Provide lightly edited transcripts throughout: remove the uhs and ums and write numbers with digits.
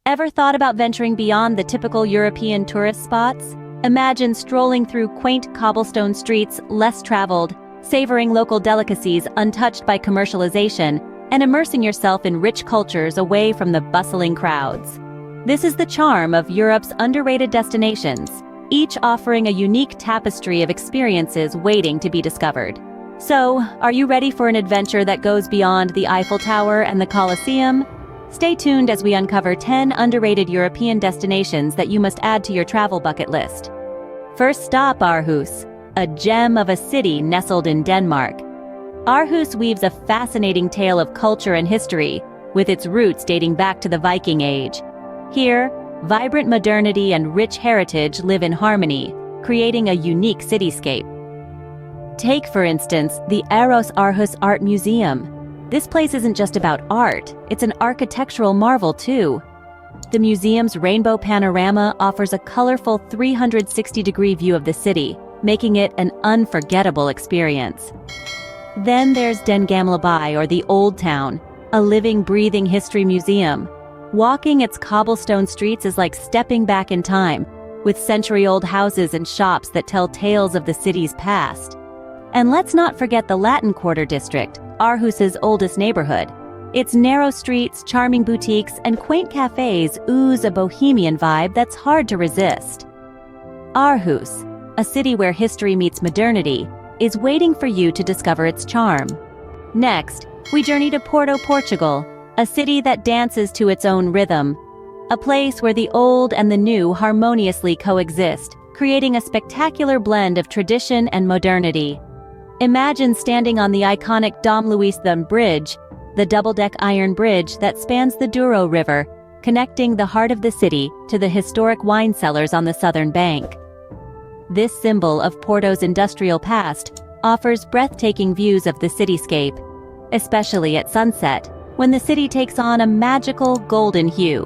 Ever thought about venturing beyond the typical European tourist spots? Imagine strolling through quaint cobblestone streets, less traveled, savoring local delicacies untouched by commercialization, and immersing yourself in rich cultures away from the bustling crowds. This is the charm of Europe's underrated destinations, each offering a unique tapestry of experiences waiting to be discovered. So, are you ready for an adventure that goes beyond the Eiffel Tower and the Colosseum? Stay tuned as we uncover 10 underrated European destinations that you must add to your travel bucket list. First stop, Aarhus, a gem of a city nestled in Denmark. Aarhus weaves a fascinating tale of culture and history, with its roots dating back to the Viking Age. Here, vibrant modernity and rich heritage live in harmony, creating a unique cityscape. Take, for instance, the Eros Aarhus Art Museum. This place isn't just about art, it's an architectural marvel too. The museum's rainbow panorama offers a colorful 360-degree view of the city, making it an unforgettable experience. Then there's Den Gamle By, or the Old Town, a living, breathing history museum. Walking its cobblestone streets is like stepping back in time, with century-old houses and shops that tell tales of the city's past. And let's not forget the Latin Quarter district, Aarhus's oldest neighborhood. Its narrow streets, charming boutiques, and quaint cafes ooze a bohemian vibe that's hard to resist. Aarhus, a city where history meets modernity, is waiting for you to discover its charm. Next, we journey to Porto, Portugal, a city that dances to its own rhythm. A place where the old and the new harmoniously coexist, creating a spectacular blend of tradition and modernity. Imagine standing on the iconic Dom Luís XI Bridge, the double-deck iron bridge that spans the Douro River, connecting the heart of the city to the historic wine cellars on the southern bank. This symbol of Porto's industrial past offers breathtaking views of the cityscape, especially at sunset, when the city takes on a magical golden hue.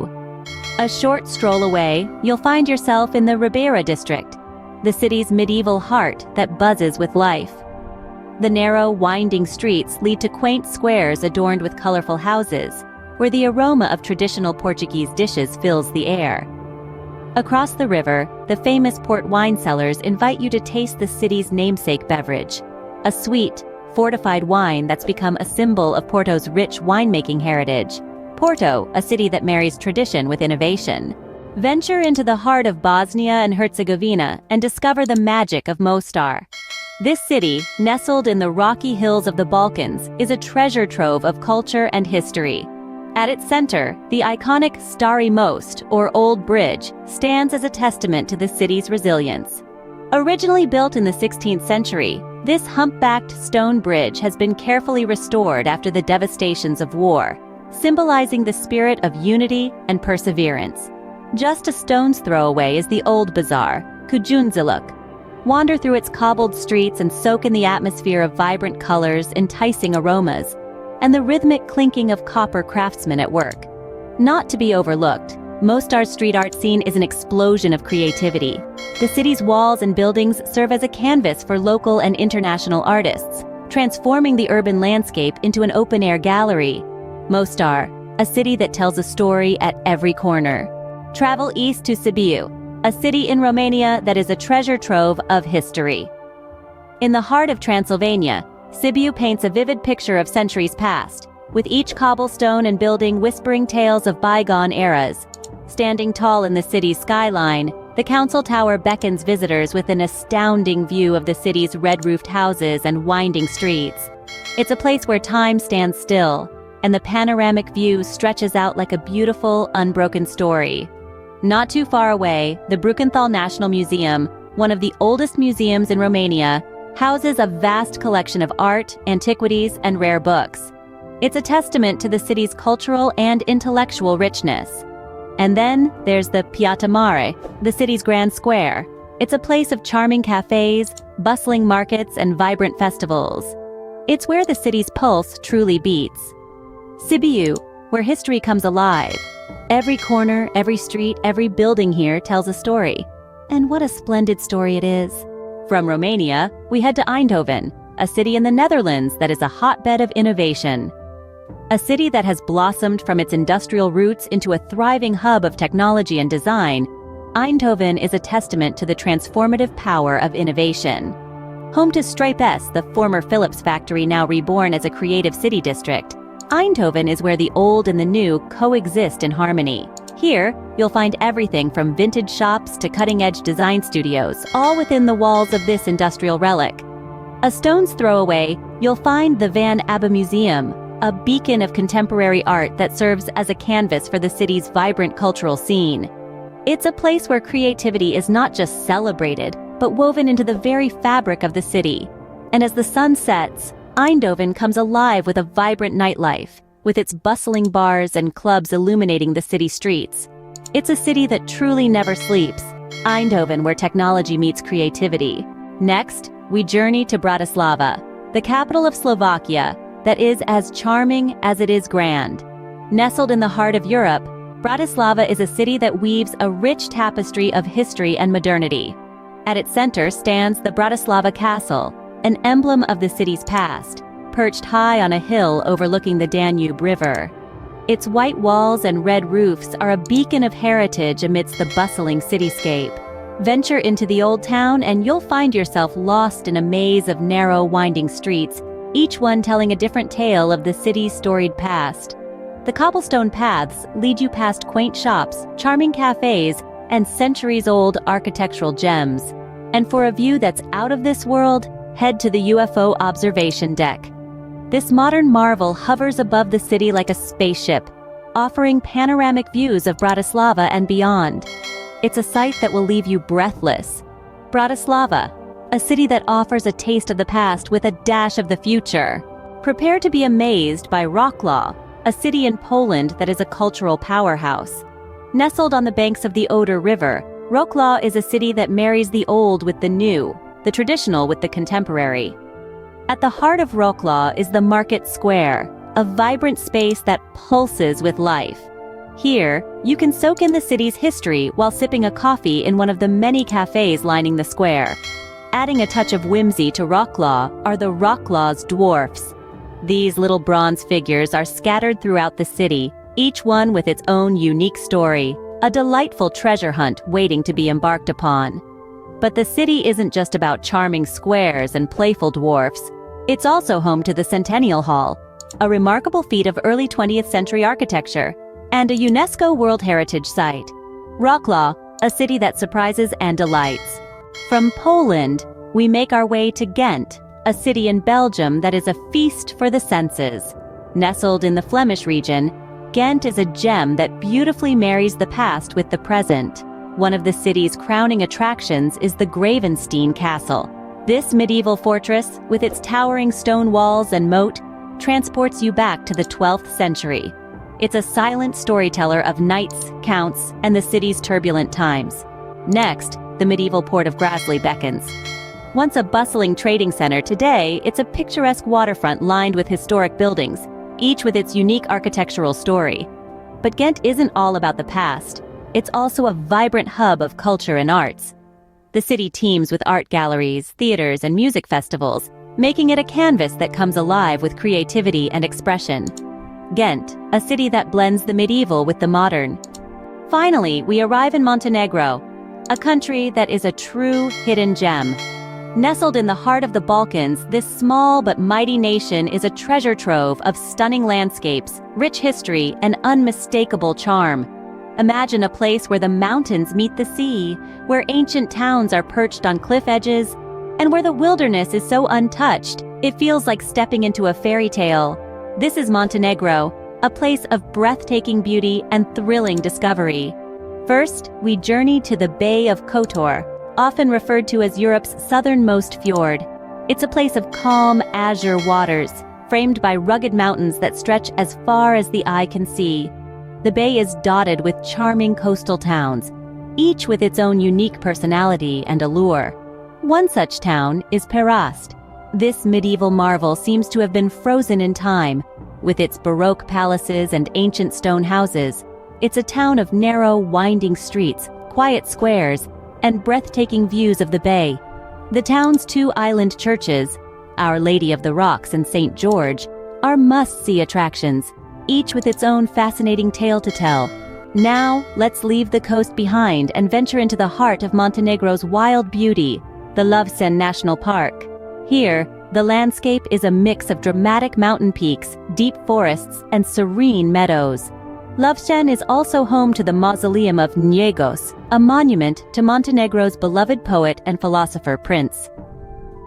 A short stroll away, you'll find yourself in the Ribeira district, the city's medieval heart that buzzes with life. The narrow, winding streets lead to quaint squares adorned with colorful houses, where the aroma of traditional Portuguese dishes fills the air. Across the river, the famous port wine cellars invite you to taste the city's namesake beverage, a sweet, fortified wine that's become a symbol of Porto's rich winemaking heritage. Porto, a city that marries tradition with innovation. Venture into the heart of Bosnia and Herzegovina and discover the magic of Mostar. This city, nestled in the rocky hills of the Balkans, is a treasure trove of culture and history. At its center, the iconic Stari Most, or Old Bridge, stands as a testament to the city's resilience. Originally built in the 16th century, this humpbacked stone bridge has been carefully restored after the devastations of war, symbolizing the spirit of unity and perseverance. Just a stone's throw away is the Old Bazaar, Kujundziluk. Wander through its cobbled streets and soak in the atmosphere of vibrant colors, enticing aromas, and the rhythmic clinking of copper craftsmen at work. Not to be overlooked, Mostar's street art scene is an explosion of creativity. The city's walls and buildings serve as a canvas for local and international artists, transforming the urban landscape into an open-air gallery. Mostar, a city that tells a story at every corner. Travel east to Sibiu, a city in Romania that is a treasure trove of history. In the heart of Transylvania, Sibiu paints a vivid picture of centuries past, with each cobblestone and building whispering tales of bygone eras. Standing tall in the city's skyline, the council tower beckons visitors with an astounding view of the city's red-roofed houses and winding streets. It's a place where time stands still, and the panoramic view stretches out like a beautiful, unbroken story. Not too far away, the Brukenthal National Museum, one of the oldest museums in Romania, houses a vast collection of art, antiquities, and rare books. It's a testament to the city's cultural and intellectual richness. And then there's the Piazza Mare, the city's grand square. It's a place of charming cafes, bustling markets, and vibrant festivals. It's where the city's pulse truly beats. Sibiu, where history comes alive. Every corner, every street, every building here tells a story. And what a splendid story it is. From Romania, we head to Eindhoven, a city in the Netherlands that is a hotbed of innovation. A city that has blossomed from its industrial roots into a thriving hub of technology and design, Eindhoven is a testament to the transformative power of innovation. Home to Stripe S, the former Philips factory now reborn as a creative city district, Eindhoven is where the old and the new coexist in harmony. Here, you'll find everything from vintage shops to cutting-edge design studios, all within the walls of this industrial relic. A stone's throw away, you'll find the Van Abbe Museum, a beacon of contemporary art that serves as a canvas for the city's vibrant cultural scene. It's a place where creativity is not just celebrated, but woven into the very fabric of the city. And as the sun sets, Eindhoven comes alive with a vibrant nightlife, with its bustling bars and clubs illuminating the city streets. It's a city that truly never sleeps, Eindhoven where technology meets creativity. Next, we journey to Bratislava, the capital of Slovakia, that is as charming as it is grand. Nestled in the heart of Europe, Bratislava is a city that weaves a rich tapestry of history and modernity. At its center stands the Bratislava Castle, an emblem of the city's past, perched high on a hill overlooking the Danube River. Its white walls and red roofs are a beacon of heritage amidst the bustling cityscape. Venture into the old town and you'll find yourself lost in a maze of narrow, winding streets, each one telling a different tale of the city's storied past. The cobblestone paths lead you past quaint shops, charming cafes, and centuries-old architectural gems. And for a view that's out of this world, head to the UFO observation deck. This modern marvel hovers above the city like a spaceship, offering panoramic views of Bratislava and beyond. It's a sight that will leave you breathless. Bratislava, a city that offers a taste of the past with a dash of the future. Prepare to be amazed by Wrocław, a city in Poland that is a cultural powerhouse. Nestled on the banks of the Oder River, Wrocław is a city that marries the old with the new, the traditional with the contemporary. At the heart of Wrocław is the Market Square, a vibrant space that pulses with life. Here, you can soak in the city's history while sipping a coffee in one of the many cafes lining the square. Adding a touch of whimsy to Wrocław are the Wrocław's dwarfs. These little bronze figures are scattered throughout the city, each one with its own unique story, a delightful treasure hunt waiting to be embarked upon. But the city isn't just about charming squares and playful dwarfs. It's also home to the Centennial Hall, a remarkable feat of early 20th century architecture, and a UNESCO World Heritage Site. Wrocław, a city that surprises and delights. From Poland, we make our way to Ghent, a city in Belgium that is a feast for the senses. Nestled in the Flemish region, Ghent is a gem that beautifully marries the past with the present. One of the city's crowning attractions is the Gravenstein Castle. This medieval fortress, with its towering stone walls and moat, transports you back to the 12th century. It's a silent storyteller of knights, counts, and the city's turbulent times. Next, the medieval port of Grasley beckons. Once a bustling trading center, today it's a picturesque waterfront lined with historic buildings, each with its unique architectural story. But Ghent isn't all about the past. It's also a vibrant hub of culture and arts. The city teems with art galleries, theaters, and music festivals, making it a canvas that comes alive with creativity and expression. Ghent, a city that blends the medieval with the modern. Finally, we arrive in Montenegro, a country that is a true hidden gem. Nestled in the heart of the Balkans, this small but mighty nation is a treasure trove of stunning landscapes, rich history, and unmistakable charm. Imagine a place where the mountains meet the sea, where ancient towns are perched on cliff edges, and where the wilderness is so untouched, it feels like stepping into a fairy tale. This is Montenegro, a place of breathtaking beauty and thrilling discovery. First, we journey to the Bay of Kotor, often referred to as Europe's southernmost fjord. It's a place of calm, azure waters, framed by rugged mountains that stretch as far as the eye can see. The bay is dotted with charming coastal towns, each with its own unique personality and allure. One such town is Perast. This medieval marvel seems to have been frozen in time. With its Baroque palaces and ancient stone houses, it's a town of narrow, winding streets, quiet squares, and breathtaking views of the bay. The town's two island churches, Our Lady of the Rocks and St. George, are must-see attractions, each with its own fascinating tale to tell. Now, let's leave the coast behind and venture into the heart of Montenegro's wild beauty, the Lovćen National Park. Here, the landscape is a mix of dramatic mountain peaks, deep forests, and serene meadows. Lovćen is also home to the Mausoleum of Njegos, a monument to Montenegro's beloved poet and philosopher Prince.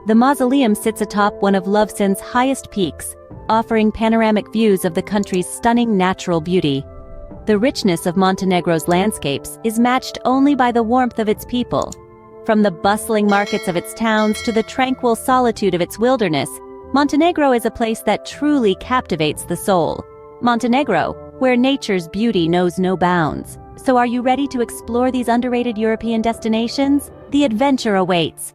The mausoleum sits atop one of Lovćen's highest peaks, offering panoramic views of the country's stunning natural beauty. The richness of Montenegro's landscapes is matched only by the warmth of its people. From the bustling markets of its towns to the tranquil solitude of its wilderness, Montenegro is a place that truly captivates the soul. Montenegro, where nature's beauty knows no bounds. So are you ready to explore these underrated European destinations? The adventure awaits.